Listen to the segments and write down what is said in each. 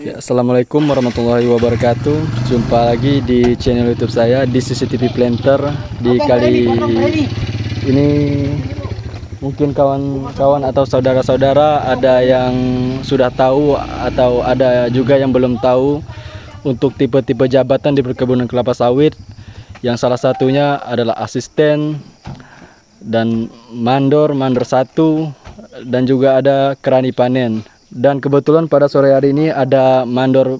Ya, Assalamualaikum warahmatullahi wabarakatuh. Jumpa lagi di channel YouTube saya di CCTV Planter. Di kali ini mungkin kawan-kawan atau saudara-saudara ada yang sudah tahu atau ada juga yang belum tahu untuk tipe-tipe jabatan di perkebunan kelapa sawit. Yang salah satunya adalah asisten dan mandor satu, dan juga ada kerani panen. Dan kebetulan pada sore hari ini ada mandor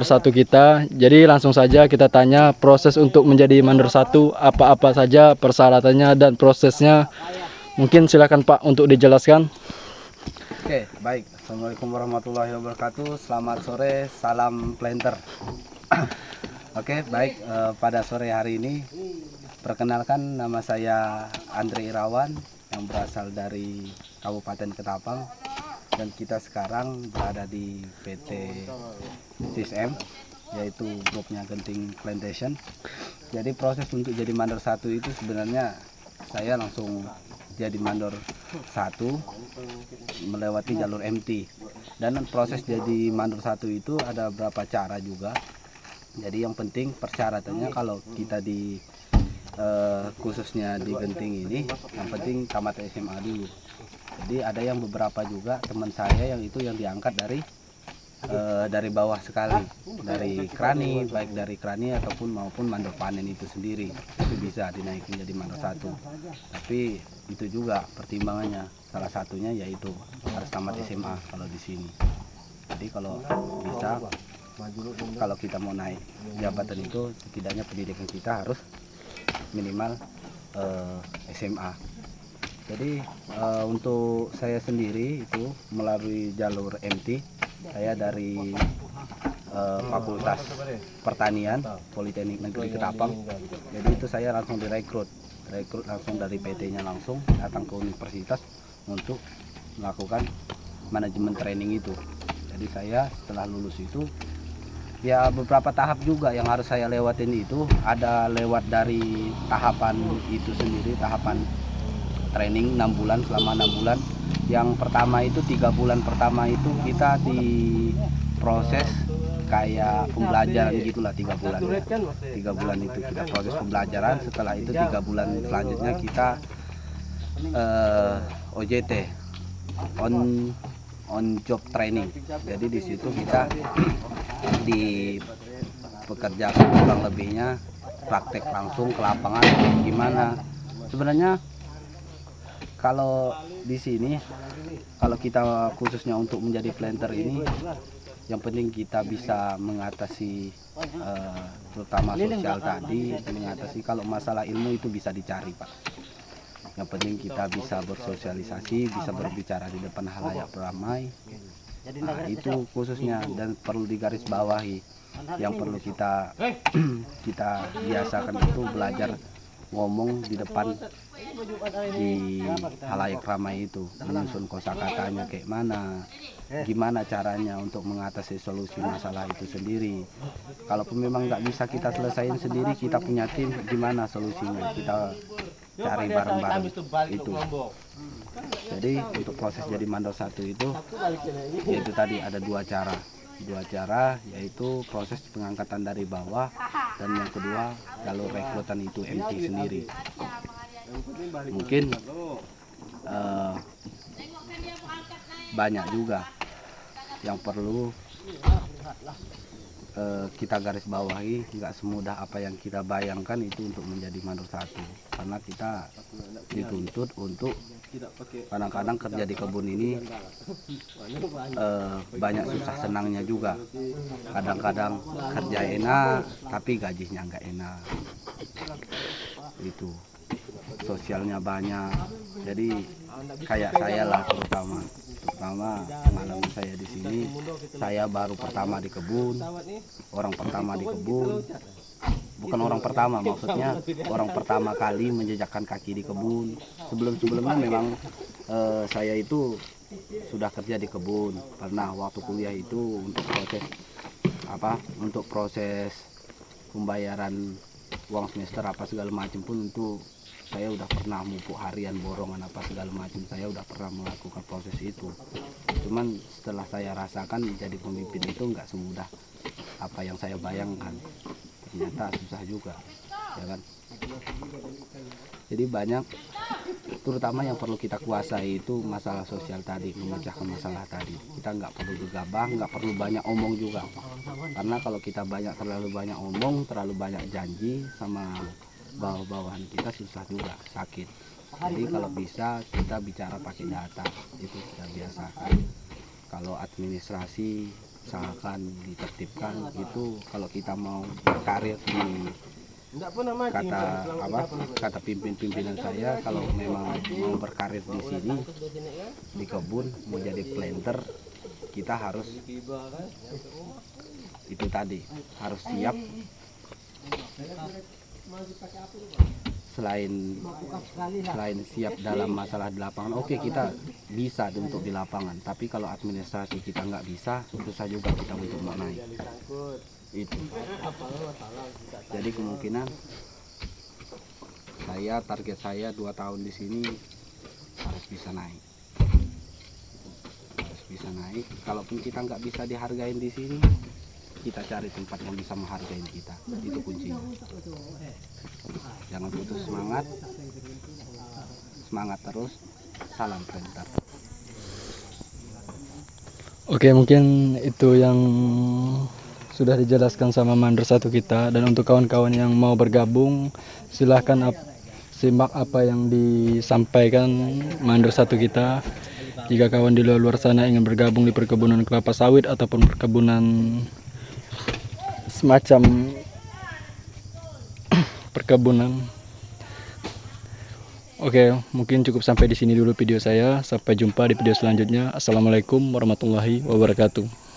satu kita. Jadi langsung saja kita tanya proses untuk menjadi mandor satu, apa-apa saja persyaratannya dan prosesnya. Mungkin silakan Pak untuk dijelaskan. Oke, baik. Assalamualaikum warahmatullahi wabarakatuh. Selamat sore, salam planter. Oke, baik. Pada sore hari ini, perkenalkan nama saya Andre Irawan yang berasal dari Kabupaten Ketapang, dan kita sekarang berada di PT SISM, yaitu grupnya Genting Plantation. Jadi proses untuk jadi mandor satu itu sebenarnya saya langsung jadi mandor satu melewati jalur MT. Dan proses jadi mandor satu itu ada beberapa cara juga. Jadi yang penting persyaratannya kalau kita di khususnya di Genting ini, yang penting tamat SMA dulu. Jadi ada yang beberapa juga teman saya yang itu yang diangkat dari bawah sekali, dari krani, baik dari krani ataupun maupun mandor panen itu sendiri, itu bisa dinaikin jadi mandor satu. Tapi itu juga pertimbangannya, salah satunya yaitu harus tamat SMA kalau di sini. Jadi kalau bisa, kalau kita mau naik jabatan itu setidaknya pendidikan kita harus minimal SMA. Jadi untuk saya sendiri itu melalui jalur MT, saya dari Fakultas Pertanian Politeknik Negeri Ketapang. Jadi itu saya langsung direkrut langsung dari PT-nya, langsung datang ke universitas untuk melakukan manajemen training itu. Jadi saya setelah lulus itu ya beberapa tahap juga yang harus saya lewatin. Itu ada lewat dari tahapan itu sendiri, tahapan training 6 bulan, selama 6 bulan. Yang pertama itu 3 bulan pertama itu kita diproses kayak pembelajaran gitulah, 3 bulan. 3 bulan itu kita proses pembelajaran. Setelah itu 3 bulan selanjutnya kita OJT, on job training. Jadi di situ kita dipekerjakan kurang lebihnya praktek langsung ke lapangan gimana. Sebenarnya kalau di sini, kalau kita khususnya untuk menjadi planter ini, yang penting kita bisa mengatasi terutama sosial tadi, mengatasi kalau masalah ilmu itu bisa dicari, Pak. Yang penting kita bisa bersosialisasi, bisa berbicara di depan halayak ramai. Nah, itu khususnya, dan perlu digarisbawahi. Yang perlu kita biasakan itu belajar ngomong di depan di halayak ramai itu, menyusun kosakatanya kayak mana, gimana caranya untuk mengatasi solusi masalah itu sendiri. Kalaupun memang nggak bisa kita selesaiin sendiri, kita punya tim, gimana solusinya, kita cari bareng-bareng itu. Jadi untuk proses jadi mandor satu itu, yaitu tadi ada dua cara, yaitu proses pengangkatan dari bawah, dan yang kedua jalur rekrutan itu MT sendiri. Mungkin banyak juga yang perlu kita garis bawahi. Nggak semudah apa yang kita bayangkan itu untuk menjadi mandor satu, karena kita dituntut untuk kadang-kadang kerja di kebun ini banyak susah senangnya juga. Kadang-kadang kerja enak tapi gajinya nggak enak, itu sosialnya banyak. Jadi kayak saya lah, terutama pengalaman saya di sini, saya baru pertama di kebun, bukan orang pertama, maksudnya orang pertama kali menjejakkan kaki di kebun. Sebelumnya memang saya itu sudah kerja di kebun, pernah waktu kuliah itu untuk proses pembayaran uang semester apa segala macam pun itu saya udah pernah mupuk harian, borongan apa segala macam, saya udah pernah melakukan proses itu. Cuman setelah saya rasakan jadi pemimpin itu nggak semudah apa yang saya bayangkan, ternyata susah juga, ya kan. Jadi banyak, terutama yang perlu kita kuasai itu masalah sosial tadi, memecahkan masalah tadi. Kita nggak perlu gegabah, nggak perlu banyak omong juga, karena kalau kita terlalu banyak omong, terlalu banyak janji sama bawah-bawahan kita, susah juga, sakit. Jadi kalau bisa kita bicara pakai data, itu kita biasakan. Kalau administrasi misalkan ditertibkan itu, kalau kita mau berkarir di kata pimpinan saya, kalau memang mau berkarir di sini di kebun mau jadi planter, kita harus itu tadi, harus siap. Selain siap dalam masalah di lapangan, oke, kita bisa untuk di lapangan, tapi kalau administrasi kita nggak bisa, susah juga kita untuk mau naik itu. Jadi kemungkinan target saya 2 tahun di sini harus bisa naik, Kalaupun kita nggak bisa dihargain di sini, kita cari tempat yang bisa menghargai kita, itu kuncinya. Jangan putus semangat terus, salam planter. Oke, mungkin itu yang sudah dijelaskan sama Mandor 1 kita. Dan untuk kawan-kawan yang mau bergabung, silahkan simak apa yang disampaikan Mandor 1 kita. Jika kawan di luar sana ingin bergabung di perkebunan kelapa sawit ataupun perkebunan semacam perkebunan. Oke, mungkin cukup sampai di sini dulu video saya. Sampai jumpa di video selanjutnya. Assalamualaikum warahmatullahi wabarakatuh.